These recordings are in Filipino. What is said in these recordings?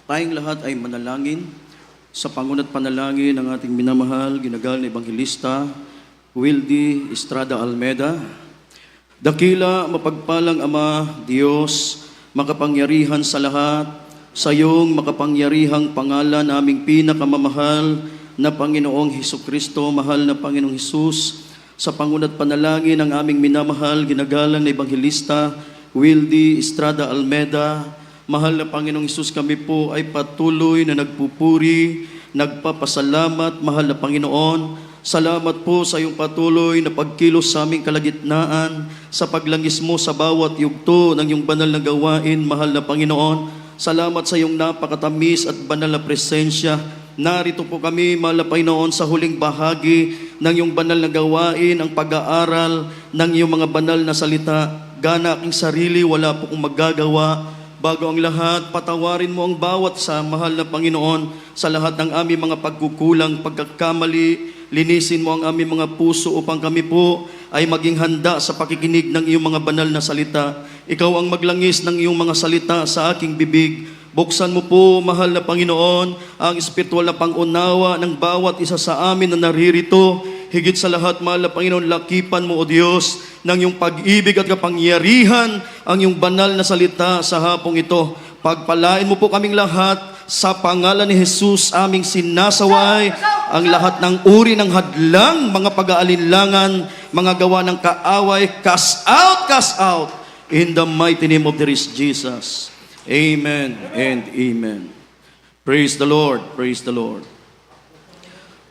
Tayong lahat ay manalangin sa pangunat panalangin ng ating minamahal, ginagal na Ebanghelista, Wildy Estrada Almeda. Dakila, mapagpalang Ama, Diyos, makapangyarihan sa lahat, sa iyong makapangyarihang pangalan, aming pinakamamahal na Panginoong Hesukristo, mahal na Panginoong Hesus, sa pangunat panalangin ng aming minamahal, ginagalang na Ebanghelista, Wildy Estrada Almeda. Mahal na Panginoong Hesus, kami po ay patuloy na nagpupuri, nagpapasalamat, mahal na Panginoon. Salamat po sa iyong patuloy na pagkilos sa aming kalagitnaan, sa paglangis mo sa bawat yugto ng iyong banal na gawain, mahal na Panginoon. Salamat sa iyong napakatamis at banal na presensya. Narito po kami, mahal na Panginoon, sa huling bahagi ng iyong banal na gawain, ang pag-aaral ng iyong mga banal na salita. Gana aking sarili, wala po kong magagawa. Bago ang lahat, patawarin mo ang bawat sa mahal na Panginoon sa lahat ng aming mga pagkukulang, pagkakamali. Linisin mo ang aming mga puso upang kami po ay maging handa sa pakikinig ng iyong mga banal na salita. Ikaw ang maglangis ng iyong mga salita sa aking bibig. Buksan mo po, mahal na Panginoon, ang espiritual na pangunawa ng bawat isa sa amin na naririto. Higit sa lahat, mahal na Panginoon, lakipan mo, O Diyos, ng iyong pag-ibig at kapangyarihan ang iyong banal na salita sa hapong ito. Pagpalain mo po kaming lahat sa pangalan ni Jesus, aming sinasaway ang lahat ng uri ng hadlang, mga pag-aalinlangan, mga gawa ng kaaway, cast out, in the mighty name of the rich Jesus. Amen and amen. Praise the Lord, praise the Lord.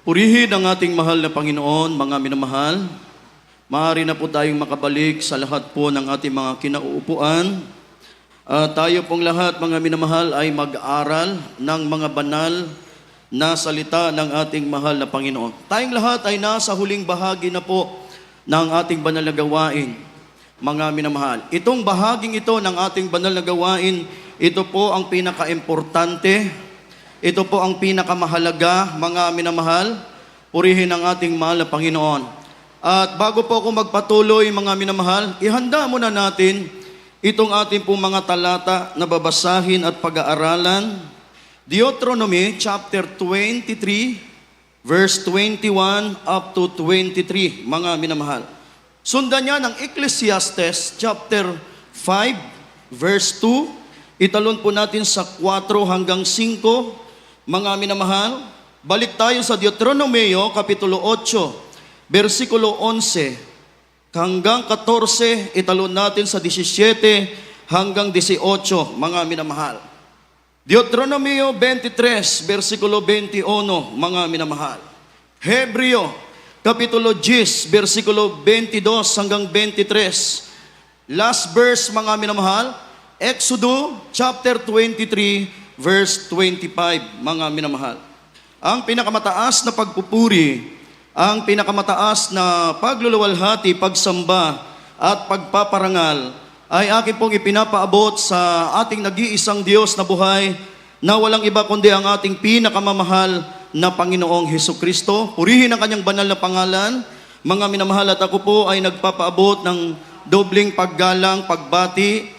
Purihin ang ating mahal na Panginoon, mga minamahal. Maaari na po tayong makabalik sa lahat po ng ating mga kinauupuan. Tayo pong lahat, mga minamahal, ay mag-aral ng mga banal na salita ng ating mahal na Panginoon. Tayong lahat ay nasa huling bahagi na po ng ating banal na gawain, mga minamahal. Itong bahaging ito ng ating banal na gawain, ito po ang pinaka-importante, ito po ang pinakamahalaga, mga minamahal. Purihin ang ating mahal na Panginoon. At bago po ako magpatuloy, mga minamahal, ihanda muna natin itong ating pong mga talata na babasahin at pag-aaralan. Deuteronomy chapter 23, verse 21 up to 23, mga minamahal. Sundan niya ng Ecclesiastes chapter 5, verse 2. Italon po natin sa 4 hanggang 5, mga minamahal. Balik tayo sa Deuteronomio kapitulo 8, versikulo 11 hanggang 14. Italon natin sa 17 hanggang 18, mga minamahal. Deuteronomio 23, versikulo 21, mga minamahal. Hebreo kapitulo 10, versikulo 22 hanggang 23. Last verse, mga minamahal, Exodo chapter 23, verse 25, mga minamahal. Ang pinakamataas na pagpupuri, ang pinakamataas na pagluluwalhati, pagsamba at pagpaparangal ay akin pong ipinapaabot sa ating nag-iisang Diyos na buhay na walang iba kundi ang ating pinakamamahal na Panginoong Hesukristo. Purihin ang kanyang banal na pangalan. Mga minamahal, at ako po ay nagpapaabot ng dobling paggalang, pagbati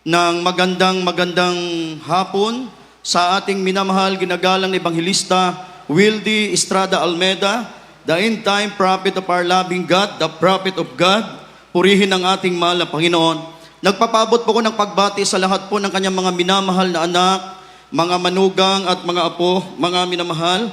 ng magandang hapon sa ating minamahal, ginagalang na Ebanghelista, Wildy Estrada Almeda, the end-time prophet of our loving God, the prophet of God. Purihin ang ating mahal na Panginoon. Nagpapaabot po ko ng pagbati sa lahat po ng kanyang mga minamahal na anak, mga manugang at mga apo, mga minamahal.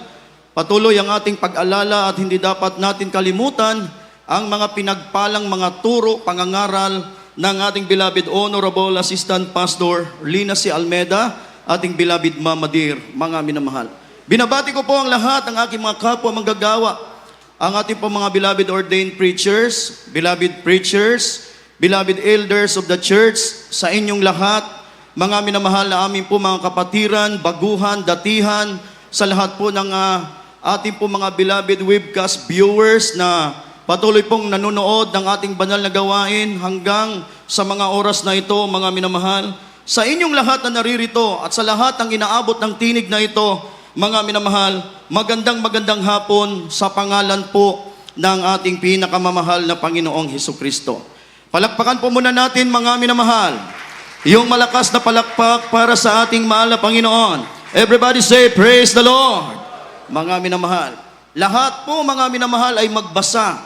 Patuloy ang ating pag-alala at hindi dapat natin kalimutan ang mga pinagpalang mga turo, pangangaral ng ating beloved Honorable Assistant Pastor Lina C. Almeda, ating beloved Mama Dear, mga minamahal. Binabati ko po ang lahat ng aking mga kapwa manggagawa, ang ating po mga beloved ordained preachers, beloved elders of the church, sa inyong lahat, mga minamahal na aming po mga kapatiran, baguhan, datihan, sa lahat po ng ating po mga beloved webcast viewers na patuloy pong nanonood ng ating banal na gawain hanggang sa mga oras na ito, mga minamahal. Sa inyong lahat na naririto at sa lahat ng inaabot ng tinig na ito, mga minamahal, magandang hapon sa pangalan po ng ating pinakamamahal na Panginoong Hesukristo. Palakpakan po muna natin, mga minamahal, yung malakas na palakpak para sa ating mahal na Panginoon. Everybody say, praise the Lord. Mga minamahal, lahat po mga minamahal ay magbasa.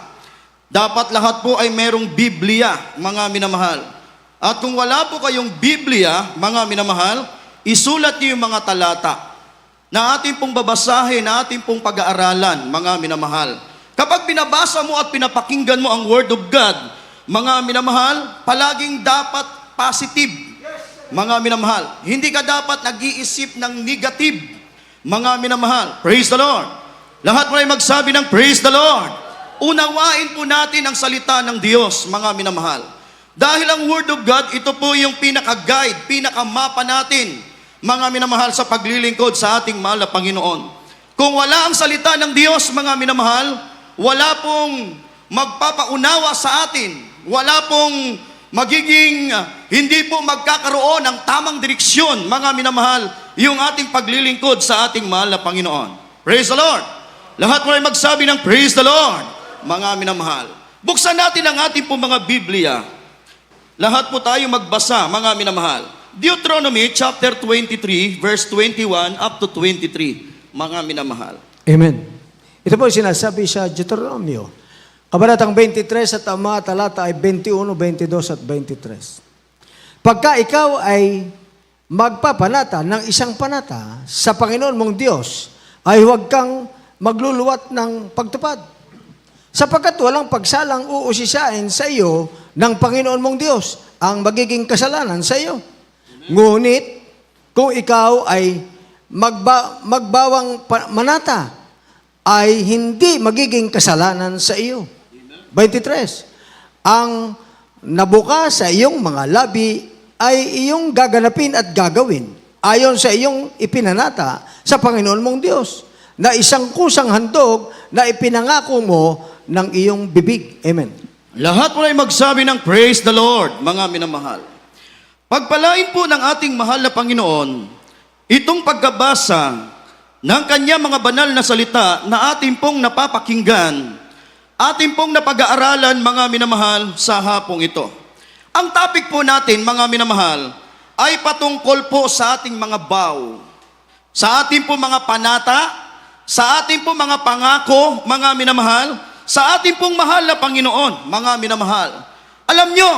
Dapat lahat po ay merong Biblia, mga minamahal. At kung wala po kayong Biblia, mga minamahal, isulat niyo yung mga talata na ating pong babasahin, na ating pong pag-aaralan, mga minamahal. Kapag binabasa mo at pinapakinggan mo ang Word of God, mga minamahal, palaging dapat positive, mga minamahal. Hindi ka dapat nag-iisip ng negative, mga minamahal. Praise the Lord. Lahat mo ay magsabi ng praise the Lord. Unawain po natin ang salita ng Diyos, mga minamahal. Dahil ang Word of God, ito po yung pinaka-guide, pinaka-mapa natin, mga minamahal, sa paglilingkod sa ating mahal na Panginoon. Kung wala ang salita ng Diyos, mga minamahal, wala pong magpapaunawa sa atin. Wala pong magiging, hindi po magkakaroon ng tamang direksyon, mga minamahal, yung ating paglilingkod sa ating mahal na Panginoon. Praise the Lord. Lahat mo ay magsabi ng praise the Lord, mga minamahal. Buksan natin ang ating po mga Biblia. Lahat po tayo magbasa, mga minamahal. Deuteronomy chapter 23, verse 21 up to 23, mga minamahal. Amen. Ito po sinasabi sa Deuteronomio. Kabanatang 23 at ang mga talata ay 21, 22 at 23. Pagka ikaw ay magpapanata ng isang panata sa Panginoon mong Diyos, ay huwag kang magluluwat ng pagtupad. Sapagkat walang pagsalang uusisain sa iyo ng Panginoon mong Diyos ang magiging kasalanan sa iyo. Ngunit, kung ikaw ay magbawang manata, ay hindi magiging kasalanan sa iyo. 23. Ang nabuka sa iyong mga labi ay iyong gaganapin at gagawin ayon sa iyong ipinanata sa Panginoon mong Diyos na isang kusang handog na ipinangako mo ng iyong bibig. Amen. Lahat po ay magsabi ng praise the Lord, mga minamahal. Pagpalain po ng ating mahal na Panginoon itong pagkabasa ng kanya mga banal na salita na ating pong napapakinggan, ating pong napag-aaralan, mga minamahal, sa hapong ito. Ang topic po natin, mga minamahal, ay patungkol po sa ating mga vow, sa ating po mga panata, sa ating po mga pangako, mga minamahal, sa ating pong mahal na Panginoon, mga minamahal. Alam nyo,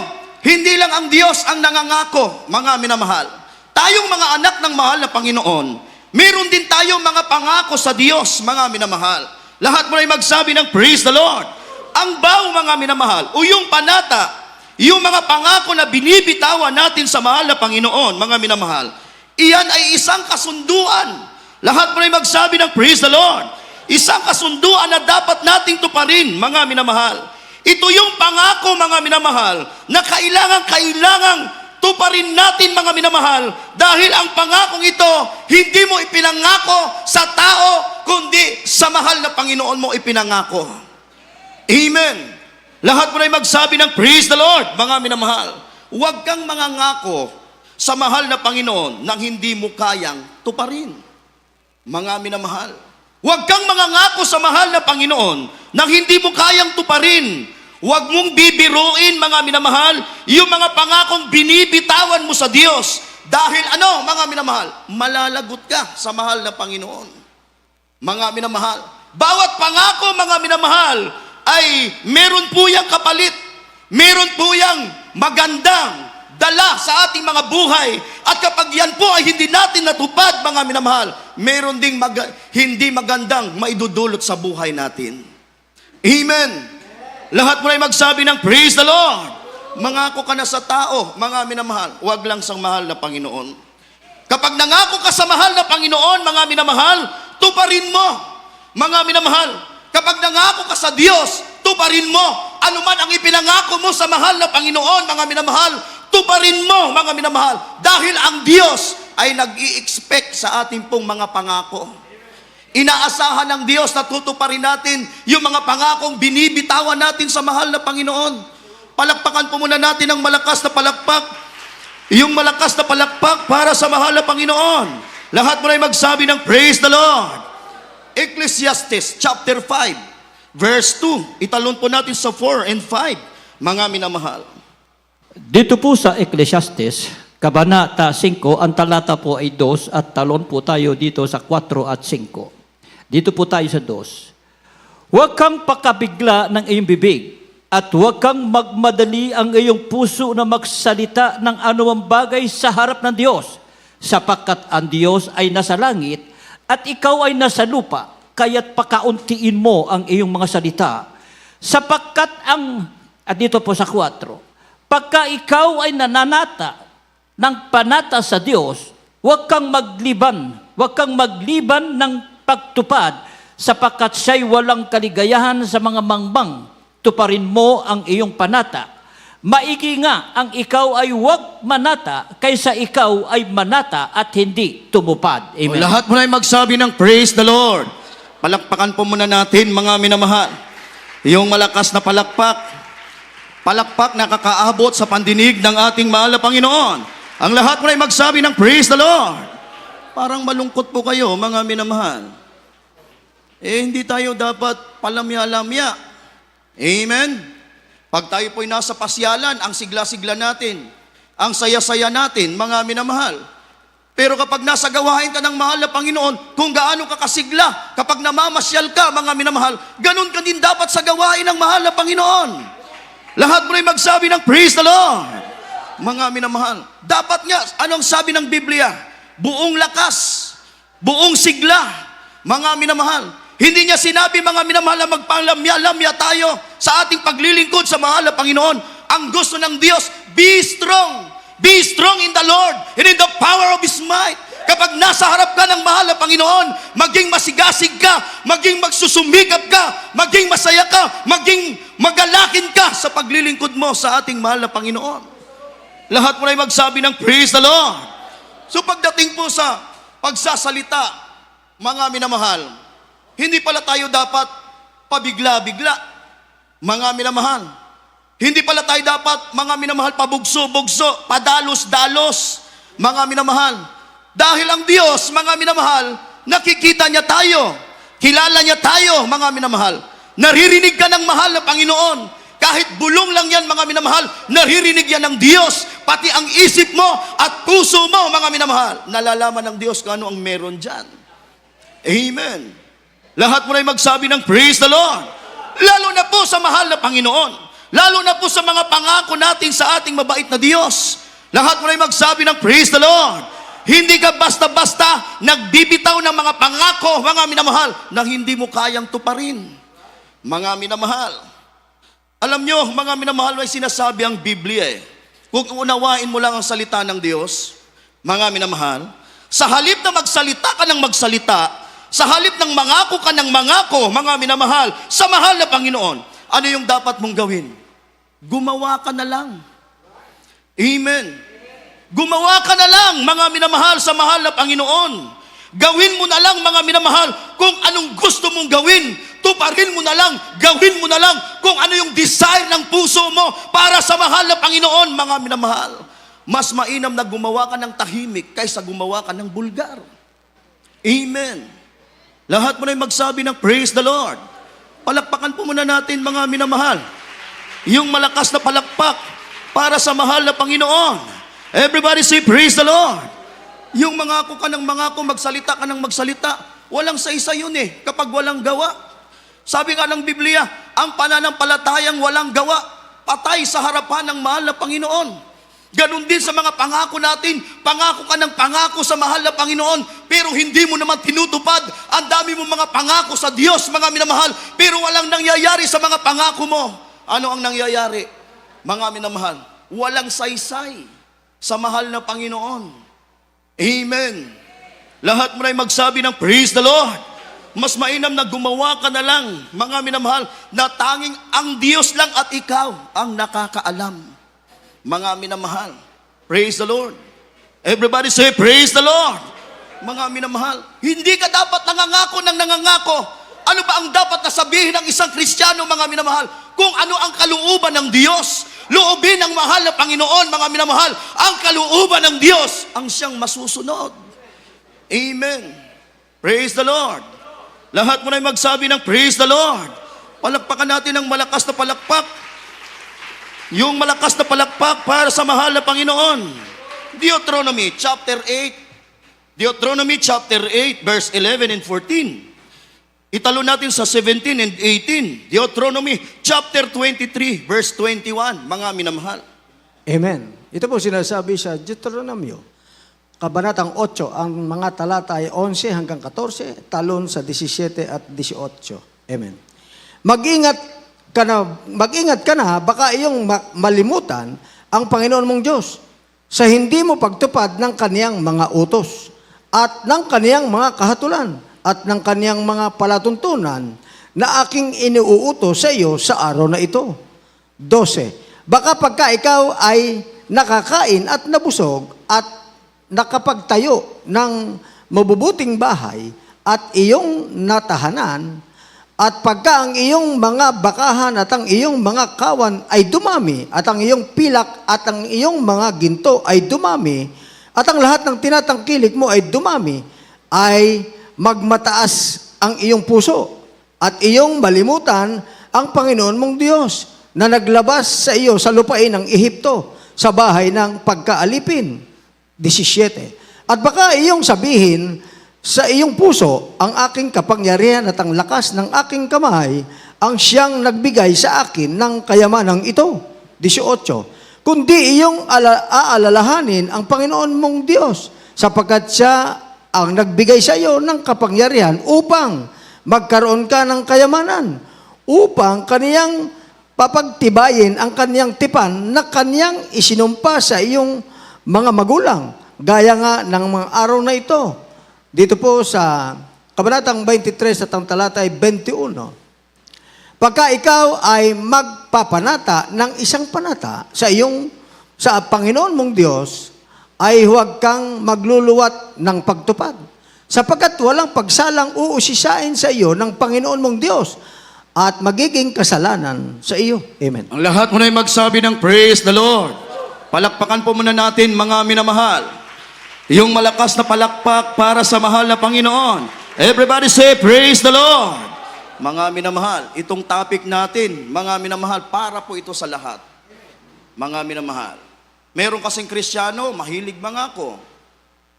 hindi lang ang Diyos ang nangangako, mga minamahal. Tayong mga anak ng mahal na Panginoon, meron din tayong mga pangako sa Diyos, mga minamahal. Lahat mo ay magsabi ng praise the Lord. Ang vow, mga minamahal, o yung panata, yung mga pangako na binibitawan natin sa mahal na Panginoon, mga minamahal, iyan ay isang kasunduan. Lahat mo ay magsabi ng praise the Lord. Isang kasunduan na dapat nating tuparin, mga minamahal. Ito yung pangako, mga minamahal, na kailangang tuparin natin, mga minamahal, dahil ang pangakong ito, hindi mo ipinangako sa tao, kundi sa mahal na Panginoon mo ipinangako. Amen. Lahat mo na magsabi ng praise the Lord, mga minamahal. Huwag kang mangangako sa mahal na Panginoon nang hindi mo kayang tuparin, mga minamahal. Huwag kang mangangako sa mahal na Panginoon nang hindi mo kayang tuparin. Huwag mong bibiruin, mga minamahal, yung mga pangakong binibitawan mo sa Diyos. Dahil ano, mga minamahal? Malalagot ka sa mahal na Panginoon. Mga minamahal, bawat pangako, mga minamahal, ay meron po yang kapalit. Meron po yang magandang dala sa ating mga buhay. At kapag yan po ay hindi natin natupad, mga minamahal, meron ding hindi magandang maidudulot sa buhay natin. Amen. Lahat mo ay magsabi ng praise the Lord. Mangako ka na sa tao, mga minamahal, huwag lang sa mahal na Panginoon. Kapag nangako ka sa mahal na Panginoon, mga minamahal, tuparin mo, mga minamahal. Kapag nangako ka sa Diyos, tuparin mo. Ano man ang ipinangako mo sa mahal na Panginoon, mga minamahal, tuparin mo, mga minamahal. Dahil ang Diyos ay nag-i-expect sa ating pong mga pangako. Inaasahan ng Diyos na tutuparin natin yung mga pangakong binibitawan natin sa mahal na Panginoon. Palakpakan po muna natin ang malakas na palakpak. Yung malakas na palakpak para sa mahal na Panginoon. Lahat mo na magsabi ng praise the Lord. Ecclesiastes chapter 5, verse 2. Italon po natin sa 4 and 5, mga minamahal. Dito po sa Ecclesiastes, Kabanata 5, ang talata po ay 2 at talon po tayo dito sa 4 at 5. Dito po tayo sa 2. Huwag kang pakabigla ng iyong bibig at huwag kang magmadali ang iyong puso na magsalita ng anumang bagay sa harap ng Diyos, sapagkat ang Diyos ay nasa langit at ikaw ay nasa lupa, kaya't pakauntiin mo ang iyong mga salita. Sapagkat at dito po sa 4, pagka ikaw ay nananata ng panata sa Diyos, huwag kang magliban ng pagtupad, sapagkat siya'y walang kaligayahan sa mga mangbang, tuparin mo ang iyong panata. Maigi nga ang ikaw ay huwag manata kaysa ikaw ay manata at hindi tumupad. Amen. Lahat mo na ay magsabi ng praise the Lord. Palakpakan po muna natin, mga minamahal. Yung malakas na palakpak. Palakpak na kakaabot sa pandinig ng ating mahal na Panginoon. Ang lahat mo na ay magsabi ng praise the Lord. Parang malungkot po kayo, mga minamahal. Hindi tayo dapat palamya-lamya. Amen? Pag tayo po'y nasa pasyalan, ang sigla-sigla natin, ang saya-saya natin, mga minamahal. Pero kapag nasa gawain ka ng mahal na Panginoon, kung gaano ka kasigla, kapag namamasyal ka, mga minamahal, ganun ka din dapat sa gawain ng mahal na Panginoon. Lahat mo rin magsabi ng praise the Lord. Mga minamahal, dapat nga, anong sabi ng Biblia? Buong lakas, buong sigla, mga minamahal. Hindi niya sinabi, mga minamahal, na magpalamya-lamya tayo sa ating paglilingkod sa mahal na Panginoon. Ang gusto ng Diyos, be strong. Be strong in the Lord and in the power of His might. Kapag nasa harap ka ng mahal na Panginoon, maging masigasig ka, maging magsusumikap ka, maging masaya ka, maging magalakin ka sa paglilingkod mo sa ating mahal na Panginoon. Lahat mo na magsabi ng praise the Lord. So pagdating po sa pagsasalita, mga minamahal, hindi pala tayo dapat pabigla-bigla, mga minamahal. Hindi pala tayo dapat, mga minamahal, pabugso-bugso, padalos-dalos, mga minamahal. Dahil ang Diyos, mga minamahal, nakikita niya tayo, kilala niya tayo, mga minamahal. Naririnig ka ng mahal na Panginoon. Kahit bulong lang yan, mga minamahal, naririnig yan ng Diyos. Pati ang isip mo at puso mo, mga minamahal. Nalalaman ng Diyos kung ano ang meron dyan. Amen. Lahat mo na magsabi ng praise the Lord. Lalo na po sa mahal na Panginoon. Lalo na po sa mga pangako natin sa ating mabait na Diyos. Lahat mo na magsabi ng praise the Lord. Hindi ka basta-basta nagbibitaw ng mga pangako, mga minamahal, na hindi mo kayang tuparin. Mga minamahal. Alam nyo, mga minamahal, may sinasabi ang Biblia eh. Kung unawain mo lang ang salita ng Diyos, mga minamahal, sa halip na magsalita ka ng magsalita, sa halip ng mangako ka ng mangako, mga minamahal, sa mahal na Panginoon, ano yung dapat mong gawin? Gumawa ka na lang. Amen. Gumawa ka na lang, mga minamahal, sa mahal na Panginoon. Gawin mo na lang, mga minamahal, kung anong gusto mong gawin. Tuparin mo na lang, gawin mo na lang kung ano yung desire ng puso mo para sa mahal na Panginoon, mga minamahal. Mas mainam na gumawa ka ng tahimik kaysa gumawa ka ng bulgar. Amen. Lahat mo na magsabi ng praise the Lord. Palakpakan po muna natin, mga minamahal, yung malakas na palakpak para sa mahal na Panginoon. Everybody say praise the Lord. Yung mangako ka ng mangako, magsalita ka ng magsalita, walang sa-isa yun eh, kapag walang gawa. Sabi nga ng Biblia, ang pananampalatayang walang gawa, patay sa harapan ng mahal na Panginoon. Ganon din sa mga pangako natin. Pangako ka ng pangako sa mahal na Panginoon, pero hindi mo naman tinutupad. Ang dami mo mga pangako sa Diyos, mga minamahal, pero walang nangyayari sa mga pangako mo. Ano ang nangyayari? Mga minamahal, walang saysay sa mahal na Panginoon. Amen. Lahat mo na magsabi ng praise the Lord. Mas mainam na gumawa ka na lang, mga minamahal, na tanging ang Diyos lang at ikaw ang nakakaalam. Mga minamahal, praise the Lord. Everybody say, praise the Lord. Mga minamahal, hindi ka dapat nangangako ng nangangako. Ano ba ang dapat na sabihin ng isang Kristiyano, mga minamahal? Kung ano ang kalooban ng Diyos. Loobin ng mahal na Panginoon, mga minamahal, ang kalooban ng Diyos ang siyang masusunod. Amen. Praise the Lord. Lahat mo na magsabi ng praise the Lord. Palakpakan natin ng malakas na palakpak. Yung malakas na palakpak para sa mahal na Panginoon. Deuteronomy chapter 8. Deuteronomy chapter 8, verse 11 and 14. Italo natin sa 17 and 18. Deuteronomy chapter 23, verse 21. Mga minamahal. Amen. Ito po sinasabi sa Deuteronomio, Kabanatang 8, ang mga talata ay 11 hanggang 14, talon sa 17 at 18. Amen. Mag-ingat ka na, baka iyong malimutan ang Panginoon mong Diyos sa hindi mo pagtupad ng kaniyang mga utos at ng kaniyang mga kahatulan at ng kaniyang mga palatuntunan na aking iniuutos sa iyo sa araw na ito. 12. Baka pagka ikaw ay nakakain at nabusog at nakapagtayo ng mabubuting bahay at iyong natahanan, at pagka ang iyong mga bakahan at ang iyong mga kawan ay dumami, at ang iyong pilak at ang iyong mga ginto ay dumami, at ang lahat ng tinatangkilik mo ay dumami, ay magmataas ang iyong puso at iyong malimutan ang Panginoon mong Diyos na naglabas sa iyo sa lupain ng Ehipto sa bahay ng pagkaalipin. 17. At baka iyong sabihin sa iyong puso, ang aking kapangyarihan at ang lakas ng aking kamay ang siyang nagbigay sa akin ng kayamanang ito. 18. Kundi iyong aalalahanin ang Panginoon mong Diyos, sapagkat siya ang nagbigay sa iyo ng kapangyarihan upang magkaroon ka ng kayamanan, upang kaniyang papagtibayin ang kaniyang tipan na kaniyang isinumpa sa iyong mga magulang, gaya nga ng mga araw na ito. Dito po sa Kabanatang 23 at ang talata ay 21. Pagka ikaw ay magpapanata ng isang panata sa Panginoon mong Diyos, ay huwag kang magluluwat ng pagtupad, sapagkat walang pagsalang uusisain sa iyo ng Panginoon mong Diyos at magiging kasalanan sa iyo. Amen. Ang lahat mo na ay magsabi ng praise the Lord. Palakpakan po muna natin, mga minamahal. Yung malakas na palakpak para sa mahal na Panginoon. Everybody say, praise the Lord. Mga minamahal, itong topic natin, mga minamahal, para po ito sa lahat. Mga minamahal. Meron kasing Kristiyano, mahilig mangako.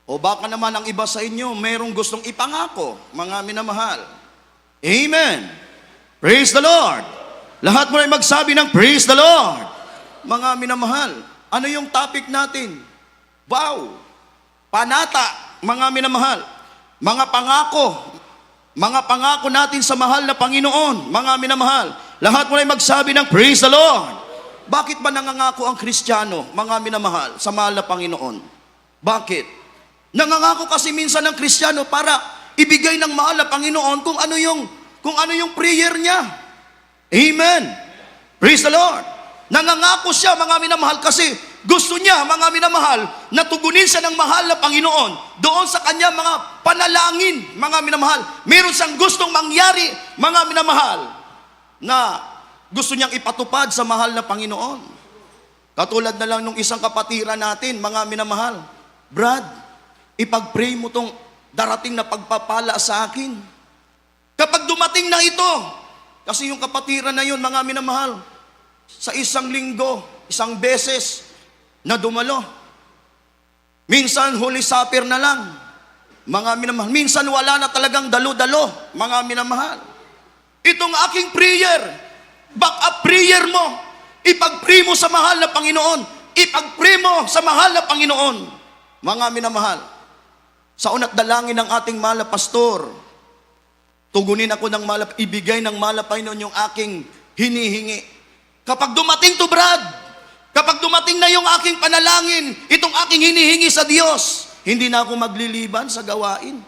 O baka naman ang iba sa inyo, merong gustong ipangako. Mga minamahal. Amen. Praise the Lord. Lahat mo ay magsabi ng praise the Lord. Mga minamahal, ano yung topic natin? Wow! Panata, mga minamahal, mga pangako natin sa mahal na Panginoon, mga minamahal. Lahat mo ay magsabi ng praise the Lord. Bakit ba nangangako ang Kristiyano, mga minamahal, sa mahal na Panginoon? Bakit? Nangangako kasi minsan ng Kristiyano para ibigay ng mahal na Panginoon kung ano yung prayer niya. Amen. Praise the Lord. Nangangako siya, mga minamahal, kasi gusto niya, mga minamahal, na tugunin siya ng mahal na Panginoon doon sa kanya mga panalangin, mga minamahal. Meron siyang gustong mangyari, mga minamahal, na gusto niyang ipatupad sa mahal na Panginoon. Katulad na lang nung isang kapatiran natin, mga minamahal, Brad, ipag-pray mo tong darating na pagpapala sa akin. Kapag dumating na ito, kasi yung kapatiran na yun, mga minamahal, sa isang linggo, isang beses na dumalo. Minsan Holy Supper na lang, mga minamahal. Minsan wala na talagang dalo-dalo, mga minamahal. Itong aking prayer, back-up prayer mo, ipag-pray mo sa mahal na Panginoon, ipag-pray mo sa mahal na Panginoon, mga minamahal. Sa unat dalangin ng ating mahal na pastor, tugunin ako ng mahal, ibigay ng mahal na Panginoon yung aking hinihingi. Kapag dumating to, Brad, kapag dumating na yung aking panalangin, itong aking hinihingi sa Diyos, hindi na ako magliliban sa gawain.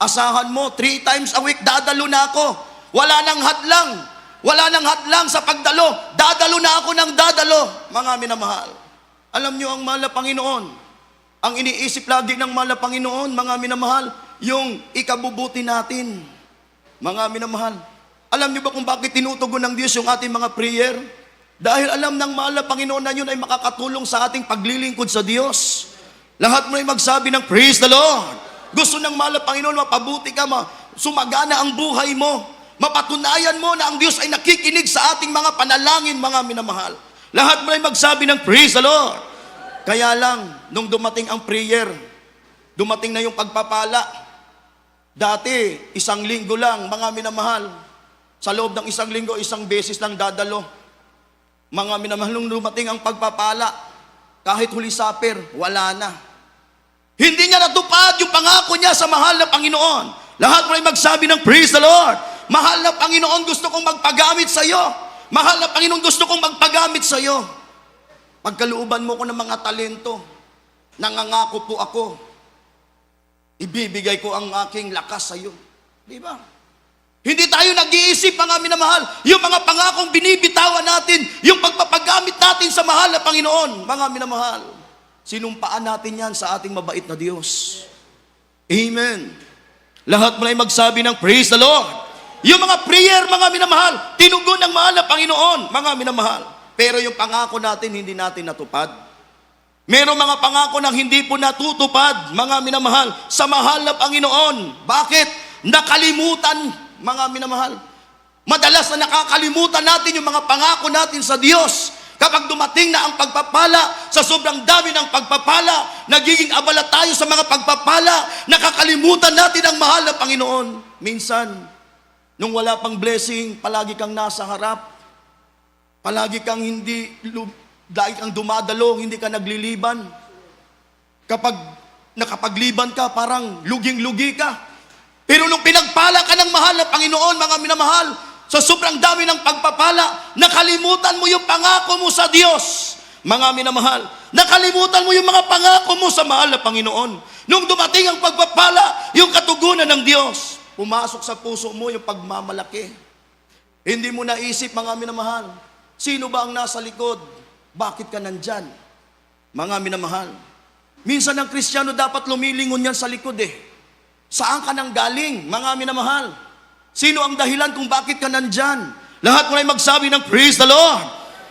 Asahan mo, 3 times a week, dadalo na ako. Wala nang hadlang sa pagdalo. Dadalo na ako ng dadalo, mga minamahal. Alam nyo ang mahal na Panginoon, ang iniisip lagi ng mahal na Panginoon, mga minamahal, yung ikabubuti natin, mga minamahal. Alam niyo ba kung bakit tinutugon ng Diyos yung ating mga prayer? Dahil alam ng mahal na Panginoon na yun ay makakatulong sa ating paglilingkod sa Diyos. Lahat mo ay magsabi ng praise the Lord. Gusto ng mahal na Panginoon, mapabuti ka, sumagana ang buhay mo. Mapatunayan mo na ang Diyos ay nakikinig sa ating mga panalangin, mga minamahal. Lahat mo ay magsabi ng praise the Lord. Kaya lang, nung dumating ang prayer, dumating na yung pagpapala. Dati, 1 linggo lang, mga minamahal. Sa loob ng 1 linggo, 1 beses lang dadalo. Mga minamahal, nung dumating ang pagpapala, kahit Holy Supper, wala na. Hindi niya natupad yung pangako niya sa mahal na Panginoon. Lahat mo ay magsabi ng praise the Lord. Mahal na Panginoon, gusto kong magpagamit sa iyo. Mahal na Panginoon, gusto kong magpagamit sa iyo. Pagkalooban mo ko ng mga talento, nangangako po ako, ibibigay ko ang aking lakas sa iyo. Di ba? Hindi tayo nag-iisip, mga minamahal, yung mga pangakong binibitawan natin, yung pagpapagamit natin sa mahal na Panginoon, mga minamahal. Sinumpaan natin yan sa ating mabait na Diyos. Amen. Lahat mo na magsabi ng praise the Lord. Yung mga prayer, mga minamahal, tinugon ng mahal na Panginoon, mga minamahal. Pero yung pangako natin, hindi natin natupad. Merong mga pangako na hindi po natutupad, mga minamahal, sa mahal na Panginoon. Bakit? Nakalimutan, mga minamahal. Madalas na nakakalimutan natin yung mga pangako natin sa Diyos. Kapag dumating na ang pagpapala, sa sobrang dami ng pagpapala, nagiging abala tayo sa mga pagpapala, nakakalimutan natin ang mahal na Panginoon. Minsan, nung wala pang blessing, palagi kang nasa harap, palagi kang dahil kang dumadalo, hindi ka nagliliban. Kapag nakapagliban ka, parang luging-lugi ka. Pero nung pinagpala ka ng mahal na Panginoon, mga minamahal, sa sobrang dami ng pagpapala, nakalimutan mo yung pangako mo sa Diyos. Mga minamahal, nakalimutan mo yung mga pangako mo sa mahal na Panginoon. Nung dumating ang pagpapala, yung katugunan ng Diyos, pumasok sa puso mo yung pagmamalaki. Hindi mo naisip, mga minamahal, sino ba ang nasa likod? Bakit ka nandyan? Mga minamahal, minsan ang Kristiyano dapat lumilingon yan sa likod Saan ka nang galing, mga minamahal? Sino ang dahilan kung bakit ka nandyan? Lahat mo ay magsabi ng praise the Lord.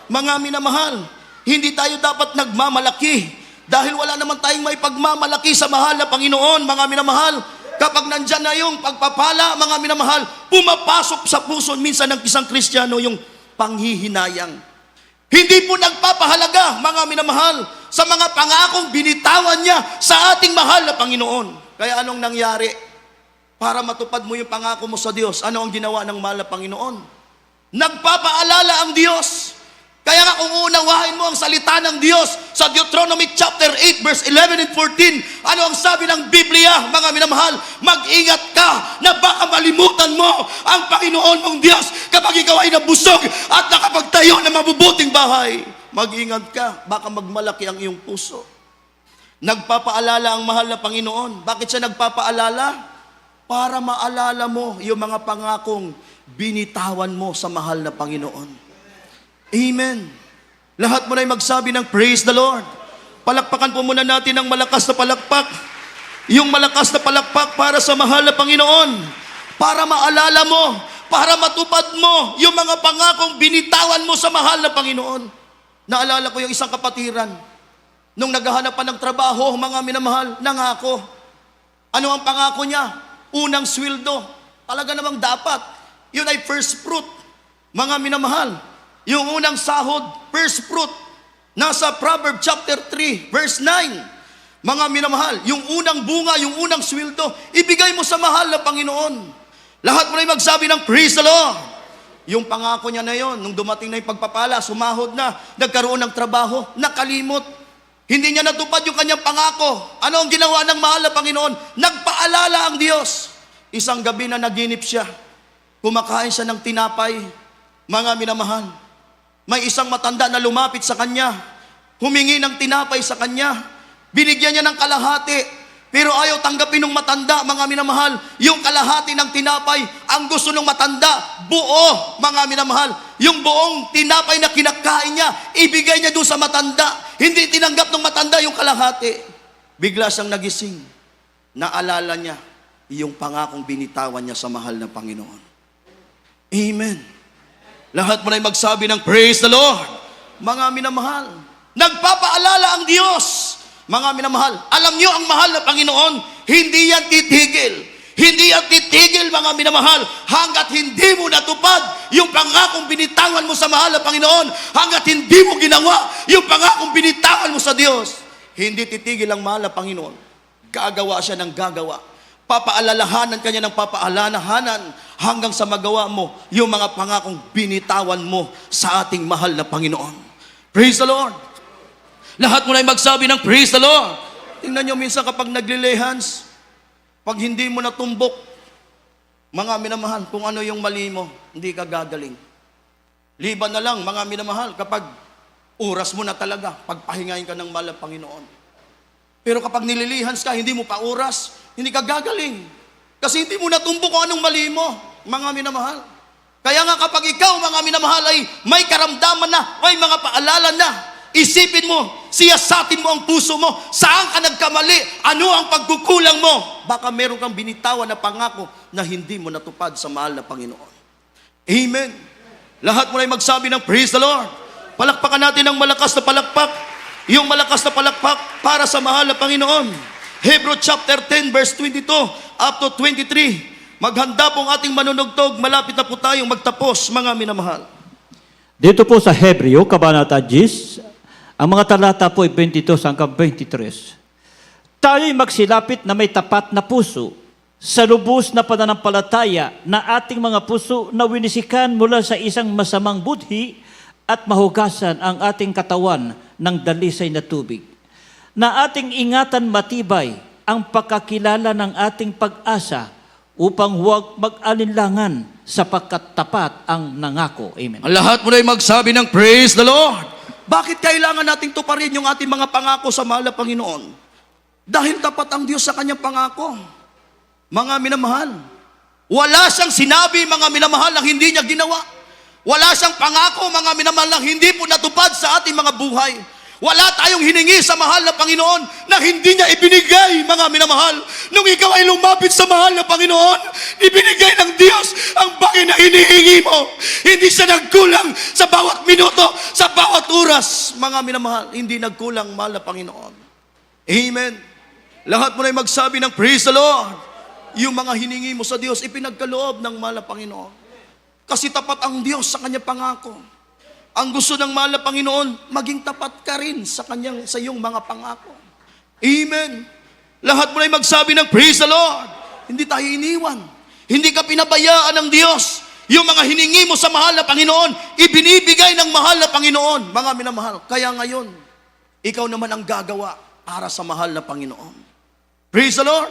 Mga minamahal, hindi tayo dapat nagmamalaki dahil wala naman tayong may pagmamalaki sa mahal na Panginoon, mga minamahal. Kapag nandyan na yung pagpapala, mga minamahal, pumapasok sa puso minsan ng isang Kristiyano yung panghihinayang. Hindi po nagpapahalaga, mga minamahal, sa mga pangakong binitawan niya sa ating mahal na Panginoon. Kaya anong nangyari? Para matupad mo yung pangako mo sa Diyos, ano ang ginawa ng mahal na Panginoon? Nagpapaalala ang Diyos. Kaya nga kung uunawahin mo ang salita ng Diyos sa Deuteronomy chapter 8 verse 11 and 14, ano ang sabi ng Biblia, mga minamahal? Mag-ingat ka na baka malimutan mo ang Panginoon mong Diyos kapag ikaw ay nabusog at nakapagtayo ng mabubuting bahay. Mag-ingat ka, baka magmalaki ang iyong puso. Nagpapaalala ang mahal na Panginoon. Bakit siya nagpapaalala? Para maalala mo yung mga pangakong binitawan mo sa mahal na Panginoon. Amen. Lahat mo na magsabi ng praise the Lord. Palakpakan po muna natin ang malakas na palakpak. Yung malakas na palakpak para sa mahal na Panginoon. Para maalala mo, para matupad mo yung mga pangakong binitawan mo sa mahal na Panginoon. Naalala ko yung isang kapatiran. Nung naghahanap pa ng trabaho, mga minamahal, nangako. Ano ang pangako niya? Unang sweldo. Talaga namang dapat. Yun ay first fruit. Mga minamahal, yung unang sahod, first fruit. Nasa Proverbs chapter 3, verse 9. Mga minamahal, yung unang bunga, yung unang sweldo, ibigay mo sa mahal na Panginoon. Lahat mo na magsabi ng praise the Lord. Yung pangako niya na yon, nung dumating na yung pagpapala, sumahod na, nagkaroon ng trabaho, nakalimot. Hindi niya natupad yung kanyang pangako. Ano ang ginawa ng mahal na Panginoon? Nagpaalala ang Diyos. Isang gabi na naginip siya. Kumakain siya ng tinapay. Mga minamahal, may isang matanda na lumapit sa kanya. Humingi ng tinapay sa kanya. Binigyan niya ng kalahati. Pero ayaw tanggapin ng matanda, mga minamahal. Yung kalahati ng tinapay, ang gusto ng matanda, buo, mga minamahal. Yung buong tinapay na kinakain niya, ibigay niya doon sa matanda. Hindi tinanggap ng matanda yung kalahati. Bigla siyang nagising. Naalala niya yung pangakong binitawan niya sa mahal na Panginoon. Amen. Lahat mo na magsabi ng praise the Lord. Mga minamahal, nagpapaalala ang Diyos. Mga minamahal, alam niyo ang mahal na Panginoon, hindi yan titigil. Hindi yan titigil, mga minamahal, hanggat hindi mo natupad yung pangakong binitawan mo sa mahal na Panginoon, hanggat hindi mo ginawa yung pangakong binitawan mo sa Diyos. hindi titigil ang mahal na Panginoon. Gagawa siya ng gagawa. Papaalalahanan kanya ng papaalalahanan hanggang sa magawa mo yung mga pangakong binitawan mo sa ating mahal na Panginoon. Praise the Lord! Lahat mo na magsabi ng praise the Lord. Tingnan nyo minsan kapag naglilay hands, pag hindi mo natumbok, mga minamahal, kung ano yung mali mo, hindi ka gagaling. Liban na lang, mga minamahal, kapag oras mo na talaga, pagpahingayin ka ng mahal na Panginoon. Pero kapag nililihans ka, hindi mo pa oras, hindi ka gagaling. Kasi hindi mo natumbok kung anong mali mo, mga minamahal. Kaya nga kapag ikaw, mga minamahal, ay may karamdaman na, may mga paalala na, isipin mo, siyasatin mo ang puso mo, saan ka nagkamali, ano ang pagkukulang mo. Baka meron kang binitawan na pangako na hindi mo natupad sa mahal na Panginoon. Amen. Lahat mo na magsabi ng praise the Lord. Palakpakan natin ang malakas na palakpak, yung malakas na palakpak para sa mahal na Panginoon. Hebrew chapter 10 verse 22 up to 23. Maghanda pong ating manunugtog, malapit na po tayong magtapos, mga minamahal. Dito po sa Hebreo, Kabanata 10, ang mga talata po ay 22 hanggang 23. Tayo'y magsilapit na may tapat na puso sa lubos na pananampalataya na ating mga puso na winisikan mula sa isang masamang budhi at mahugasan ang ating katawan ng dalisay na tubig. Na ating ingatan matibay ang pagkakilala ng ating pag-asa upang huwag mag-alinlangan sapagkat tapat ang nangako. Amen. Ang lahat mo na magsabi ng praise the Lord. Bakit kailangan nating tuparin yung ating mga pangako sa mahal na Panginoon? Dahil tapat ang Diyos sa kanyang pangako. Mga minamahal, wala siyang sinabi, mga minamahal, na hindi niya ginawa. Wala siyang pangako, mga minamahal, na hindi po natupad sa ating mga buhay. Wala tayong hiningi sa mahal na Panginoon na hindi niya ibinigay, mga minamahal. Nung ikaw ay lumapit sa mahal na Panginoon, ibinigay ng Diyos ang bagay na hinihingi mo. Hindi siya nagkulang sa bawat minuto, sa bawat oras, mga minamahal. Hindi nagkulang, mahal na Panginoon. Amen. Lahat mo na magsabi ng praise the Lord. Yung mga hiningi mo sa Diyos, ipinagkaloob ng mahal na Panginoon. Kasi tapat ang Diyos sa kanyang pangako. Ang gusto ng mahal na Panginoon, maging tapat ka rin sa iyong mga pangako. Amen. Lahat mo na magsabi ng praise the Lord. Hindi tayo iniwan. Hindi ka pinabayaan ng Diyos. Yung mga hiningi mo sa mahal na Panginoon, ibinibigay ng mahal na Panginoon. Mga minamahal, kaya ngayon, ikaw naman ang gagawa para sa mahal na Panginoon. Praise the Lord.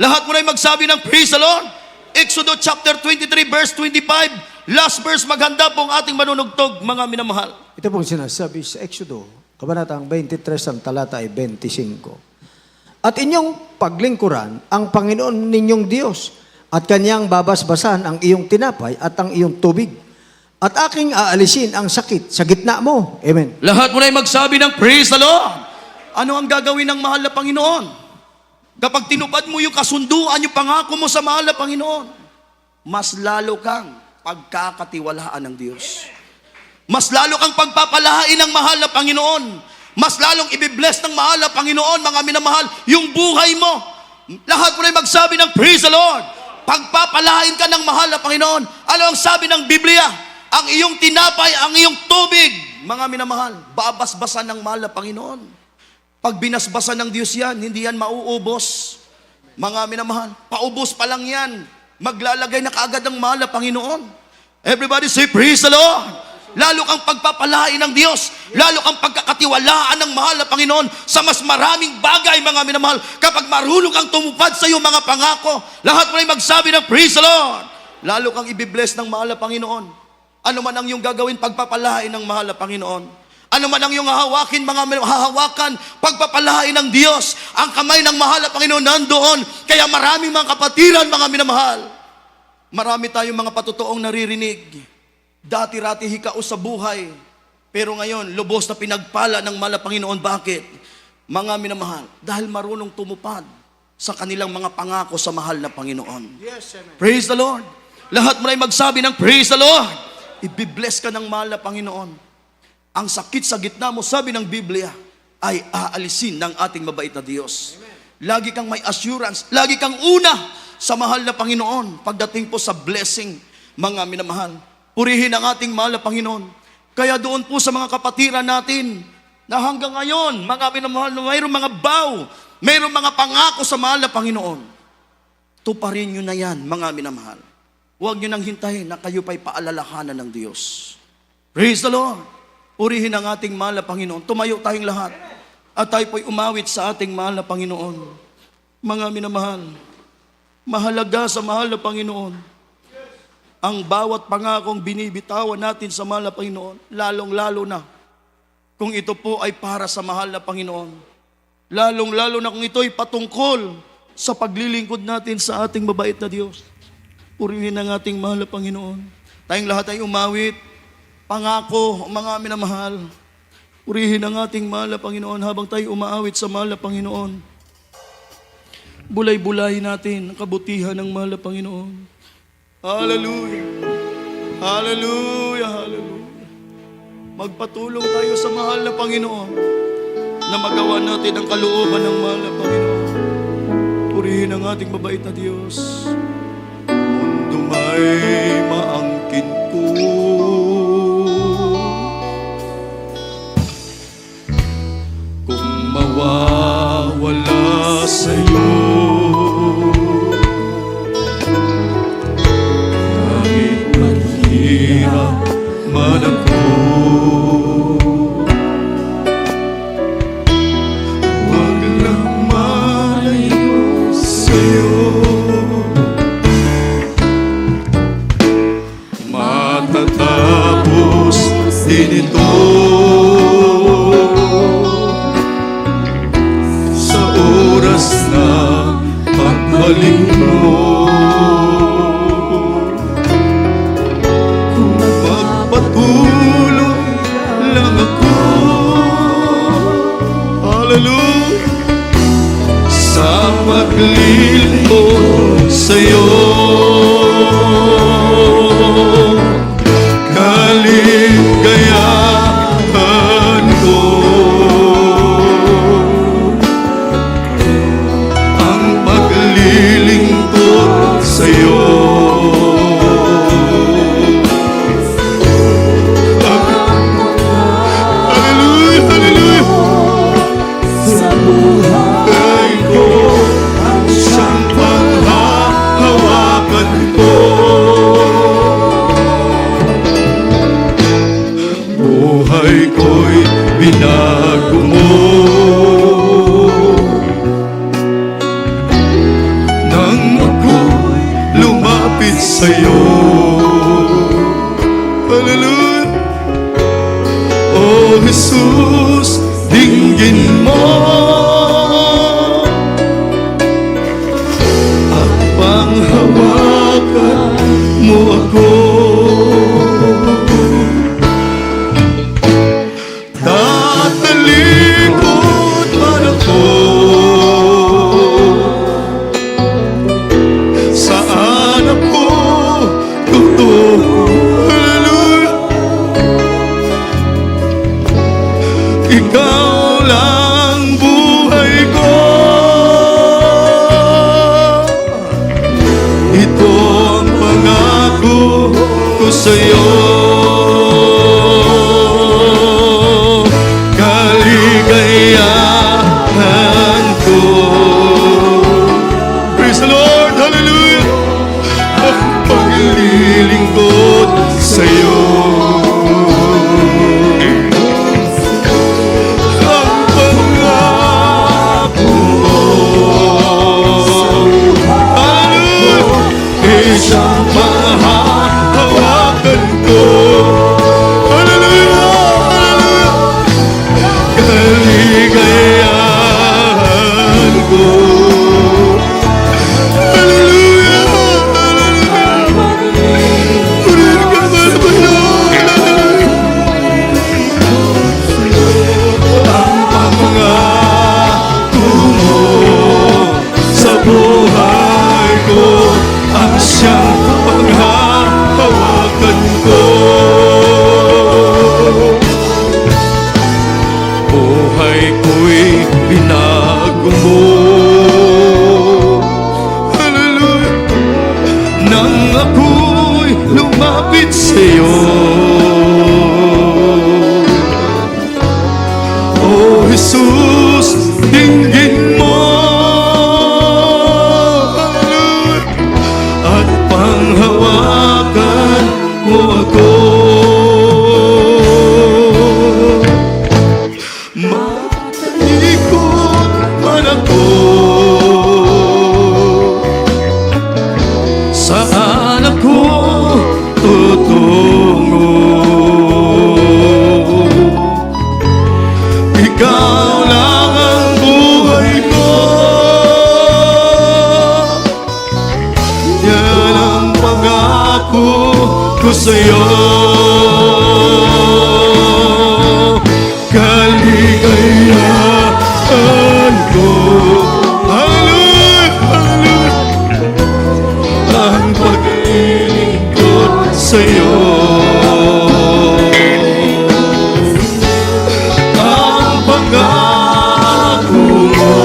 Lahat mo na magsabi ng praise the Lord. Exodus chapter 23 verse 25. Last verse, maghanda pong ating manunugtog, mga minamahal. Ito pong sinasabi sa Exodo, Kabanatang 23, ang talata ay 25. At inyong paglingkuran ang Panginoon ninyong Diyos, at kanyang babasbasan ang iyong tinapay at ang iyong tubig, at aking aalisin ang sakit sa gitna mo. Amen. Lahat mo na magsabi ng praise the Lord. Ano ang gagawin ng mahal na Panginoon? Kapag tinupad mo yung kasunduan, yung pangako mo sa mahal na Panginoon, mas lalo kang pagkakatiwalaan ng Diyos. Mas lalo kang pagpapalahain ng mahal na Panginoon. Mas lalong ibibless ng mahal na Panginoon, mga minamahal, yung buhay mo. Lahat mo na magsabi ng praise the Lord. Pagpapalahain ka ng mahal na Panginoon. Ano ang sabi ng Biblia? Ang iyong tinapay, ang iyong tubig, mga minamahal, babasbasan ng mahal na Panginoon. Pag binasbasan ng Diyos yan, hindi yan mauubos. Mga minamahal, paubos pa lang yan. Maglalagay na kaagad ng mahal na Panginoon. Everybody say, praise the Lord. Lalo kang pagpapalain ng Diyos. Lalo kang pagkakatiwalaan ng mahal na Panginoon sa mas maraming bagay, mga minamahal. Kapag marunong kang tumupad sa iyong mga pangako, lahat mo na magsabi ng praise the Lord. Lalo kang ibibless ng mahal na Panginoon. Ano man ang iyong gagawin, pagpapalain ng mahal na Panginoon. Ano man ang iyong hahawakin, mga hahawakan, pagpapalain ng Diyos. Ang kamay ng mahal na Panginoon nandoon. Kaya maraming mga kapatiran, mga minamahal. Marami tayong mga patutuong naririnig. Dati-rati hikao sa buhay. Pero ngayon, lubos na pinagpala ng mahal na Panginoon. Bakit? Mga minamahal, dahil marunong tumupad sa kanilang mga pangako sa mahal na Panginoon. Yes, amen. Praise the Lord. Lahat mo na magsabi ng praise the Lord. Ibibless ka ng mahal na Panginoon. Ang sakit sa gitna mo, sabi ng Biblia, ay aalisin ng ating mabait na Diyos. Amen. Lagi kang may assurance, lagi kang una sa mahal na Panginoon. Pagdating po sa blessing, mga minamahal, purihin ang ating mahal na Panginoon. Kaya doon po sa mga kapatiran natin na hanggang ngayon, mga minamahal, na mayroong mga vow, mayroong mga pangako sa mahal na Panginoon. Tuparin nyo na yan, mga minamahal. Huwag nyo nang hintayin na kayo pa'y paalalahanan ng Diyos. Praise the Lord. Purihin ang ating mahal na Panginoon. Tumayo tayong lahat. At tayo po'y umawit sa ating mahal na Panginoon. Mga minamahal, mahalaga sa mahal na Panginoon ang bawat pangakong binibitawan natin sa mahal na Panginoon, lalong-lalo na kung ito po ay para sa mahal na Panginoon. Lalong-lalo na kung ito ay patungkol sa paglilingkod natin sa ating mabait na Diyos. Purihin ang ating mahal na Panginoon. Tayong lahat ay umawit, pangako, mga minamahal. Purihin ang ating mahal na Panginoon habang tayo umaawit sa mahal na Panginoon. Bulay-bulay natin ang kabutihan ng mahal na Panginoon. Hallelujah! Hallelujah! Hallelujah! Magpatulong tayo sa mahal na Panginoon na magawa natin ang kalooban ng mahal na Panginoon. Purihin ang ating mabait na Diyos. Mundo may maangkin ko, kung mawawala sa'yo, kahit maghirap man ako, wag lang malayo sa'yo. Matatapos din ito sa oras na pagbalik mo. Kung magpatuloy lang ako, hallelujah, sa paglilingkod sa'yo. Kaligayahan ko ang paglilingkod sa'yo. Hallelujah, hallelujah. Sa buhay ko ang siyang panghahawakan ko. Buhay ko'y binago mo nang ako'y lumapit sa'yo. Hallelujah! Oh Jesus, dinggin mo at panghawakan mo ako. Tatalikod man ako, saan ako tutungo? Hallelujah! Ikaw lang buhay ko. Ito ang pangako ko sa'yo. Kaligayahan ko. Praise the Lord, hallelujah. Ang paglilingkod sa'yo. Ang pangako mo, hallelujah, isang panghahawakan ko. Hallelujah, hallelujah. Kaligayahan ko. Hallelujah, hallelujah. Purihin ka man, Panginoon. Ang pangako mo sa buhay ko ang siyang panghahawakan ko. Buhay ko'y binago mo, hallelujah, nang ako'y lumapit sa'yo. pangako ko sa'yo. Kaligayahan ko, hallelujah, hallelujah, ang paglilingkod sa'yo. Ang pangako mo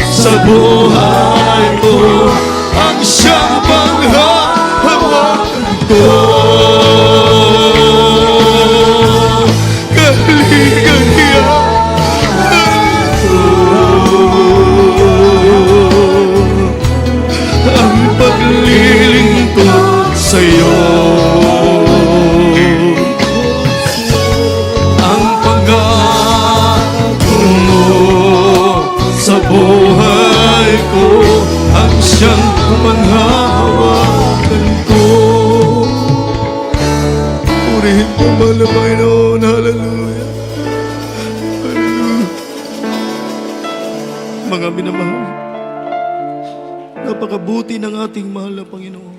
sa buhay ko, ang siyang panghahawakan ko. Ang paglilingkod sa'yo. Ang pangako mo sa buhay ko, ang siyang panghahawakan ko. Purihin mo, mahal na Panginoon. Hallelujah. Hallelujah. Mga minamahal, napakabuti ng ating mahal na Panginoon.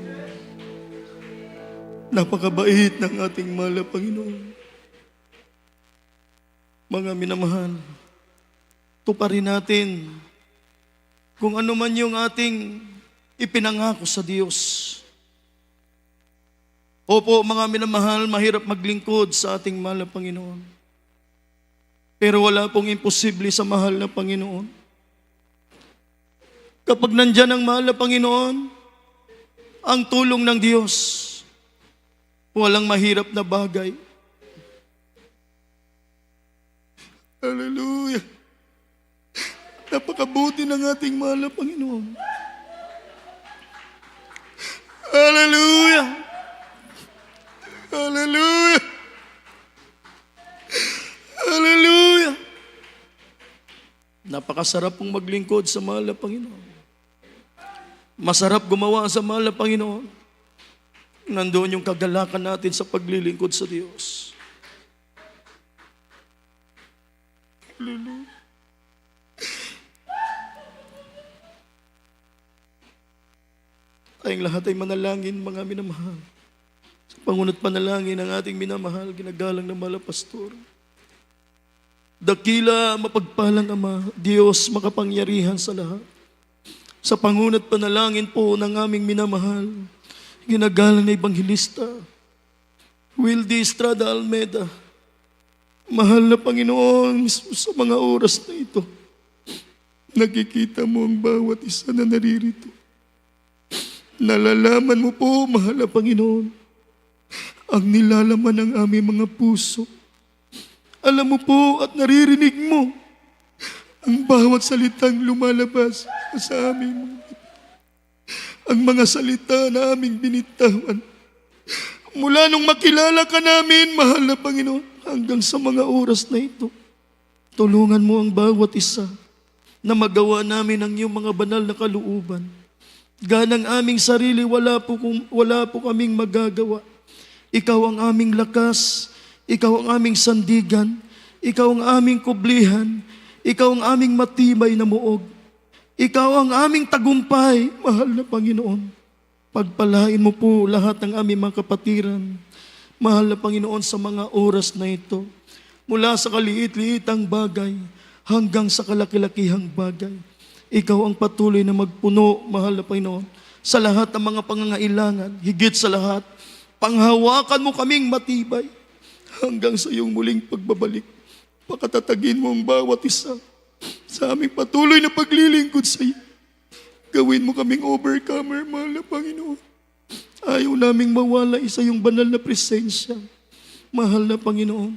Napakabait ng ating mahal na Panginoon. Mga minamahal, tuparin natin kung ano man yung ating ipinangako sa Diyos. Opo, mga minamahal, mahirap maglingkod sa ating mahal na Panginoon. Pero wala pong imposible sa mahal na Panginoon. Kapag nandyan ang mahal na Panginoon, ang tulong ng Diyos, walang mahirap na bagay. Hallelujah. Napakabuti ng ating mahal na Panginoon. Hallelujah. Hallelujah. Hallelujah. Napakasarap pong maglingkod sa mahal na Panginoon. Masarap gumawa sa mahal na Panginoon. Nandoon yung kagalakan natin sa paglilingkod sa Diyos. Hallelujah. Tayong lahat ay manalangin, mga minamahal. Sa pangunat panalangin ng ating minamahal, ginagalang ng mahal na pastor. Dakila, mapagpalang Ama, Diyos makapangyarihan sa lahat. Sa pangunat panalangin po ng aming minamahal, ginagalang na Ebanghelista, Wildy Estrada Almeda, mahal na Panginoon, sa mga oras na ito, nakikita mo ang bawat isa na naririto. Nalalaman mo po, mahal na Panginoon, ang nilalaman ng aming mga puso. Alam mo po at naririnig mo ang bawat salitang lumalabas sa aming mga ang mga salita na aming binitawan. Mula nung makilala ka namin, mahal na Panginoon, hanggang sa mga oras na ito, tulungan mo ang bawat isa na magawa namin ang iyong mga banal na kalooban. Ganang aming sarili, wala po kaming magagawa. Ikaw ang aming lakas, ikaw ang aming sandigan, ikaw ang aming kublihan, ikaw ang aming matibay na muog. Ikaw ang aming tagumpay, mahal na Panginoon. Pagpalain mo po lahat ng aming mga kapatiran, mahal na Panginoon, sa mga oras na ito. Mula sa kaliit-liitang bagay hanggang sa kalaki-lakihang bagay. Ikaw ang patuloy na magpuno, mahal na Panginoon, sa lahat ng mga pangangailangan. Higit sa lahat, panghawakan mo kaming matibay hanggang sa iyong muling pagbabalik. Pakatatagin mo ang bawat isa sa aming patuloy na paglilingkod sa iyo. Gawin mo kaming overcomer, mahal na Panginoon. Ayaw naming mawala sa iyong banal na presensya, mahal na Panginoon.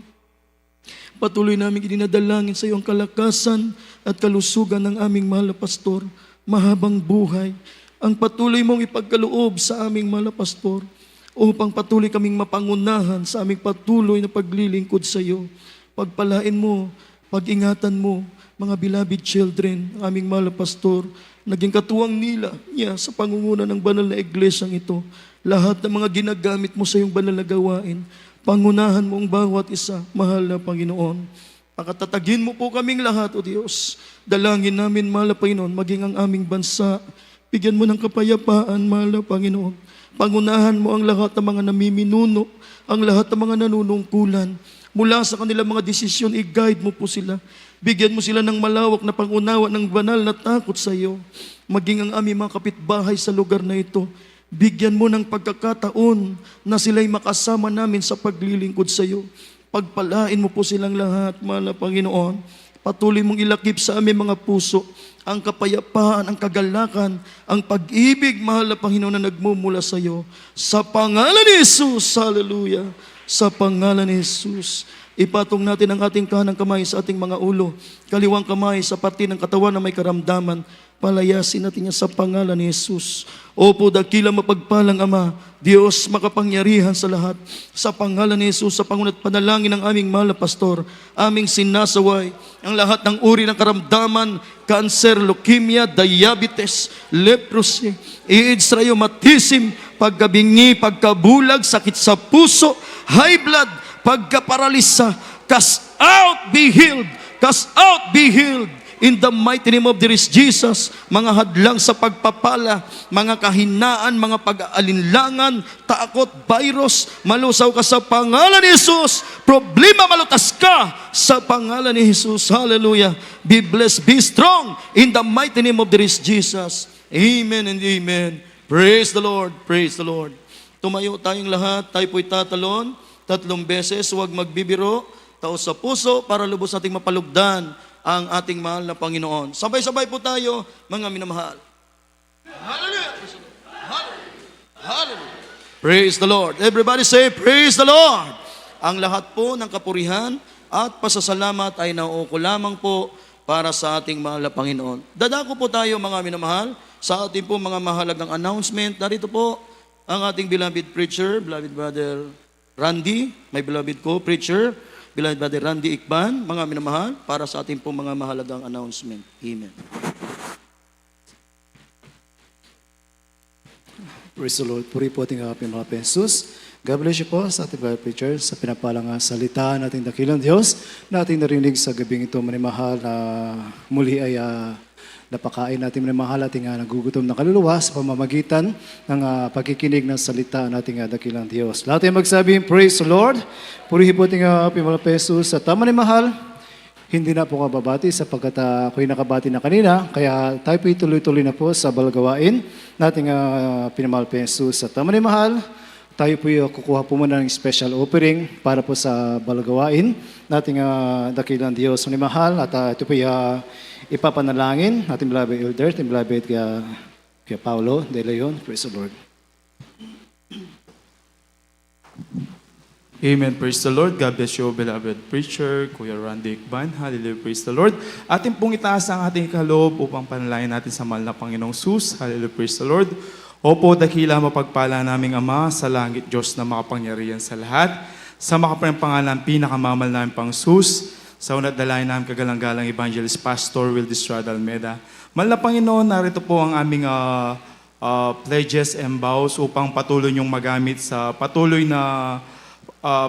Patuloy namin idinadalangin sa iyo ang kalakasan at kalusugan ng aming mahal na pastor, mahabang buhay, ang patuloy mong ipagkaloob sa aming mahal na pastor, upang patuloy kaming mapangunahan sa aming patuloy na paglilingkod sa iyo. Pagpalain mo, pag-ingatan mo, mga beloved children, aming mahal na pastor, naging katuwang nila niya sa pangunguna ng banal na iglesyang ito. Lahat ng mga ginagamit mo sa iyong banal na gawain, pangunahan mo ang bawat isa, mahal na Panginoon. Pakatatagin mo po kaming lahat, O Diyos. Dalangin namin, mahal na Panginoon, maging ang aming bansa. Bigyan mo ng kapayapaan, mahal na Panginoon. Pangunahan mo ang lahat ng mga namiminuno, ang lahat ng mga nanunungkulan. Mula sa kanilang mga desisyon, i-guide mo po sila. Bigyan mo sila ng malawak na pangunawa ng banal na takot sa iyo. Maging ang aming mga kapitbahay sa lugar na ito, bigyan mo ng pagkakataon na sila'y makasama namin sa paglilingkod sa iyo. Pagpalain mo po silang lahat, mahal na Panginoon. Patuloy mong ilakip sa aming mga puso ang kapayapaan, ang kagalakan, ang pag-ibig, mahal na Panginoon, na nagmumula sa iyo. Sa pangalan ni Jesus, hallelujah. Sa pangalan ni Jesus, ipatong natin ang ating kanang kamay sa ating mga ulo, kaliwang kamay sa parte ng katawan na may karamdaman. Palayasin natin niya sa pangalan ni Jesus. Opo, dakila mapagpalang Ama, Diyos makapangyarihan sa lahat. Sa pangalan ni Jesus, sa pangunat panalangin ng aming mahal na pastor, aming sinasaway ang lahat ng uri ng karamdaman, cancer, leukemia, diabetes, leprosy, AIDS, rheumatism, pagkabingi, pagkabulag, sakit sa puso, high blood, pagkaparalisa, cast out, be healed, cast out, be healed. In the mighty name of dearest Jesus, mga hadlang sa pagpapala, mga kahinaan, mga pag-aalinlangan, takot, virus, malusaw ka sa pangalan ni Jesus. Problema, malutas ka sa pangalan ni Jesus. Hallelujah. Be blessed, be strong in the mighty name of dearest Jesus. Amen and amen. Praise the Lord, praise the Lord. Tumayo tayong lahat, tayo po'y tatalon 3 beses, huwag magbibiro, taos sa puso para lubos nating mapalugdan ang ating mahal na Panginoon. Sabay-sabay po tayo, mga minamahal. Hallelujah! Hallelujah! Praise the Lord. Everybody say, praise the Lord! Ang lahat po ng kapurihan at pasasalamat ay nauuko lamang po para sa ating mahal na Panginoon. Dadako po tayo, mga minamahal, sa ating po mga mahalagang announcement. Narito po ang ating beloved preacher, beloved brother Randy, my beloved co-preacher, beloved brother Randy Ikban, mga minamahal, para sa ating pong mga mahalagang announcement. Amen. Praise the Lord. Puri po ating kapin mga Jesus. God bless you po sa ating brother preacher sa pinapalang salita nating dakilang Diyos na ating narinig sa gabing ito, manimahal, na muli ay napakain natin manimahal ating nagugutom na kaluluwa sa pamamagitan ng pagkikinig ng salita nating dakilang Diyos. Lahat ay magsabing, praise the Lord. Purihin po ating mga Jesus sa manimahal. Hindi na po kababati sapagkat ako'y nakabati na kanina, kaya tayo po tuloy-tuloy na po sa balagawain nating pinamahal pa Jesus sa manimahal. Tayo po kukuha po muna ng special offering para po sa balagawain nating dakilang Diyos manimahal, at ito po ipapanalangin ating beloved elder, ating beloved kaya Paulo de Leon. Praise the Lord. Amen. Praise the Lord. God bless you, beloved preacher, Kuya Randy Ikban. Hallelujah. Praise the Lord. Atin pong itaas ang ating kaloob upang panalangin natin sa mahal na Panginoong Sus. Hallelujah. Praise the Lord. Opo, dakila mapagpala naming Ama sa langit, Diyos na makapangyarihan sa lahat. Sa makapangyarihang pangalan, pinakamamal namin pang Sus. Sa unat dalayan namin kagalang-galang Evangelist Pastor Wildy Estrada Almeda. Mahal na Panginoon, narito po ang aming pledges and vows upang patuloy niyong magamit sa patuloy na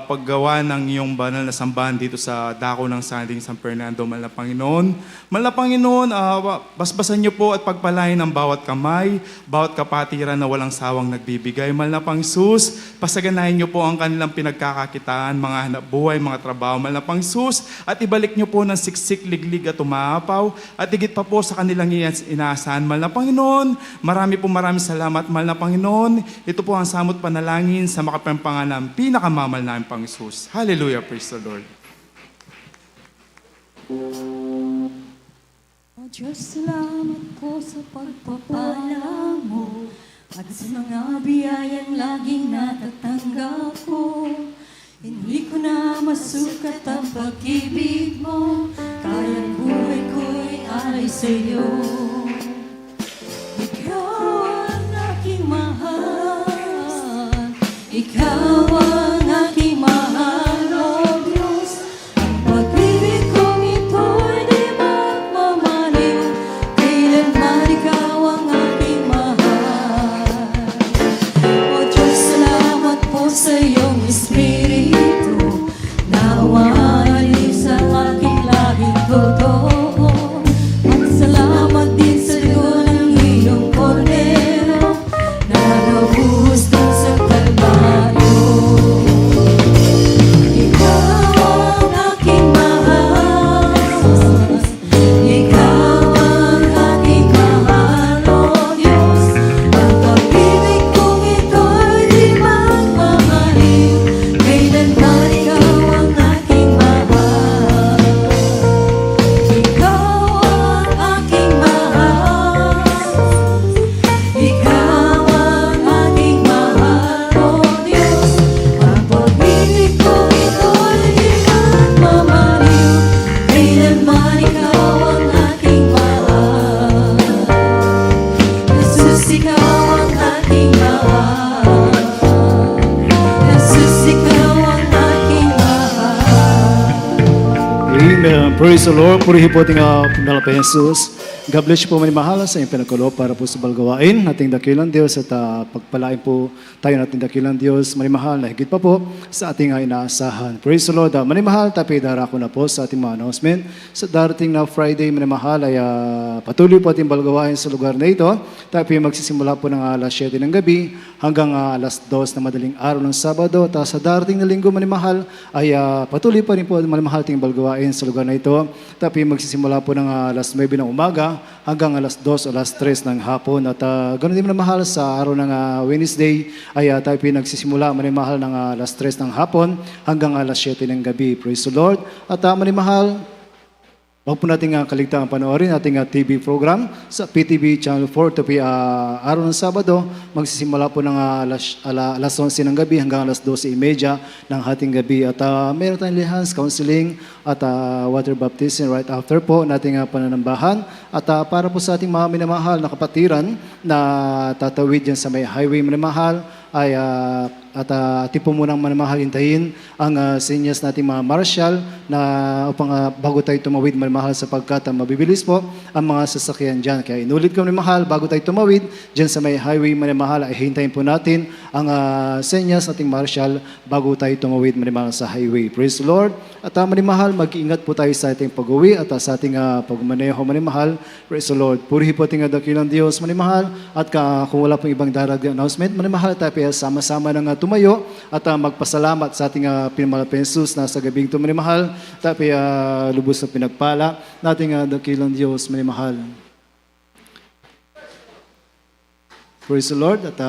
paggawa ng iyong banal na sambahan dito sa dako ng Sanding San Fernando. Mahal na Panginoon. Mahal na Panginoon, basbasan niyo po at pagpalain ang bawat kamay, bawat kapatiran na walang sawang nagbibigay. Mahal na Panginoon, pasaganahin niyo po ang kanilang pinagkakakitaan, mga hanap buhay, mga trabaho. Mahal na Panginoon, at ibalik niyo po ng siksik, liglig at umapaw, at higit pa po sa kanilang inaasahan. Mahal na Panginoon, maraming salamat. Mahal na Panginoon, ito po ang samot panalangin sa makapangalan pinakamamal namin pang Jesus. Hallelujah, praise the Lord. O Diyos, salamat po sa pagpapala mo at sa mga biyayang laging natatanggap ko. Hindi ko na masukat ang pag-ibig mo, kaya buhay ko'y alay sa iyo. Ikaw ang aking mahal, ikaw ang aking mahal, O Diyos. Ang pag-ibig kong ito'y di magmamaliw, kailanman ikaw ang aking mahal. O Diyos, salamat po sa iyong Espiritu na umalis sa aking lahing totoo. At salamat din sa dugo ng iyong kordero na nabuhos ng Amen. Praise the Lord. Purihin po ating pinala pa Jesus. God bless you po manimahala sa inyong pinagkulo para po sa balgawain nating dakilang Diyos at pagpalain po tayo nating dakilang Diyos manimahal na higit pa po sa ating inaasahan. Praise the Lord. Manimahal, tapi darako na po sa ating mga announcement. Sa darating na Friday manimahal ay patuloy po ating balgawain sa lugar na ito. Tapi magsisimula po ng alas 7 ng gabi hanggang alas 2 na madaling araw ng Sabado. At sa darating na linggo manimahal ay patuloy pa rin po manimahal ating balgawain sa lugar na ito. Tapi magsisimula po ng alas 9 ng umaga hanggang alas 2 o alas 3 ng hapon. At ganoon din manimahal sa araw ng Wednesday ay tayo pinagsisimula manimahal ng alas 3 ng hapon hanggang alas 7 ng gabi. Praise the Lord. At manimahal, huwag po natin kaligtaan panoorin ating TV program sa PTV Channel 4 to araw ng Sabado. Magsisimula po ng alas 11 ng gabi hanggang alas 12:30 ng hating gabi. At meron tayong lihans, counseling at water baptism right after po nating pananambahan. At para po sa ating mga minamahal na kapatiran na tatawid dyan sa may highway minamahal, ay atin po munang manamahal hintayin ang sinyas nating mga marshal na upang bago tayo tumawid manamahal sapagkat mabibilis po ang mga sasakyan dyan. Kaya inulit ko manamahal, bago tayo tumawid dyan sa may highway manamahal ay hintayin po natin ang sinyas nating marshal bago tayo tumawid manamahal sa highway. Praise the Lord. At manamahal, mag-iingat po tayo sa ating pag-uwi at sa ating pagmaneho manamahal. Praise the Lord. Purihin po ating dakilang Diyos manamahal at kung wala pong ibang darag announcement manamahal tayo sama-sama ng tumayo at magpasalamat sa ating pinamalaking Jesus na sa gabing ito manimahal. Tapi lubos na pinagpala nating dakilang Diyos manimahal. Praise the Lord. At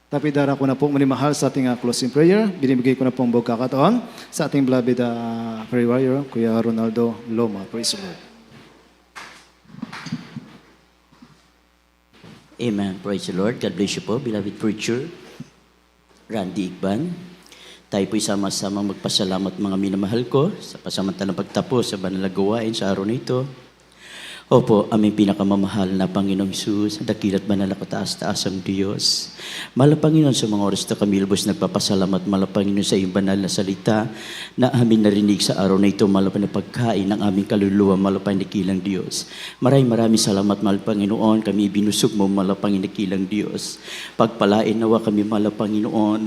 tapi dara ko na po manimahal sa ating closing prayer. Binibigay ko na pong buong kakataon sa ating beloved prayer warrior, Kuya Ronaldo Loma. Praise the Lord. Amen. Praise the Lord. God bless you po, beloved preacher, Randy Igban. Tayo po'y sama-sama magpasalamat mga minamahal ko sa pasamantalang pagtapos sa banal na gawain sa araw na ito. Opo, aming pinakamamahal na Panginoong Hesus, dakilat banal na kataas-taas ang Diyos. Mahal Panginoon, sa mga oras na kami lubos nagpapasalamat, mahal Panginoon, sa iyong banal na salita na amin narinig sa araw na ito, mahal na pagkain ng aming kaluluwa, mahal Panginoon Diyos. Maraming salamat, mahal Panginoon, kami binusog mo, mahal Panginoon Diyos. Pagpalain nawa kami, mahal Panginoon,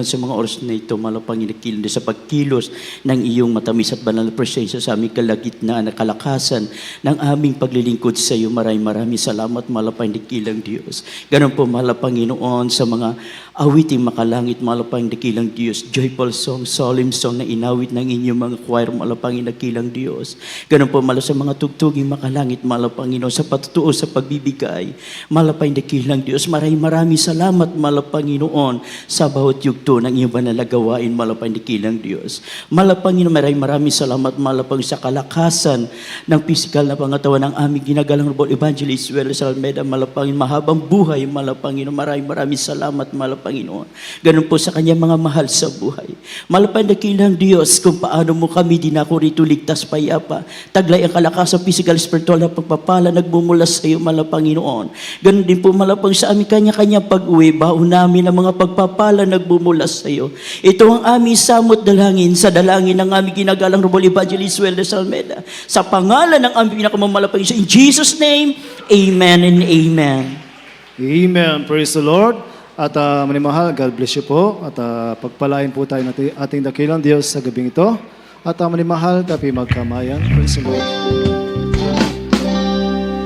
sa mga oras na ito, mahal Panginoon Diyos, sa pagkilos ng iyong matamis at banal na presensya sa aming kalagitnaan na kalakasan ng aming paglilingkod sa iyo. Maraming salamat, mahal Panginoon Diyos. Ganun po, mahal Panginoon, sa mga awiting makalangit, mahal Panginoon Diyos. Joyful song, solemn song na inawit ng inyong mga choir, mahal Panginoon Diyos. Ganun po, mahal sa mga tugtuging makalangit, mahal Panginoon, sa patutuo sa pagbibigay, mahal Panginoon Diyos. Maraming salamat, mahal Panginoon, sa bawat yugto ng iyong banal na gawain, mahal Panginoon Diyos. Mahal Panginoon, maraming salamat, mahal Panginoon, sa kalakasan ng physical na pangatawan ng aming ginagalang Robot Evangelist Welles Almeda, mahal Panginoon, mahabang buhay, mahal Panginoon. Maraming salamat, mahal Panginoon. Ganun po sa kanyang mga mahal sa buhay. Mahal Panginoon Diyos, kung paano mo kami dinako rito ligtas payapa, taglay ang kalakasan, physical, spiritual na pagpapala, nagmumula sa iyo, mahal Panginoon. Ganun din po, mahal Panginoon, sa aming kanya-kanya pag-uwi, baon namin ang mga pagpapala, nagbumula sa iyo. Ito ang aming samot dalangin, sa dalangin ng aming ginagalang Robot Evangelist Welles Almeda, sa pangalan ng aming pinakamamahal Panginoon, in Jesus' name, amen and amen. Amen. Praise the Lord. At manimahal, God bless you po. At pagpalain po tayo natin ating dakilang Diyos sa gabing ito. At manimahal, tapi magkamayan. Praise the Lord.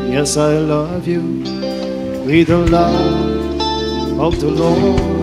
Yes, I love you with the love of the Lord.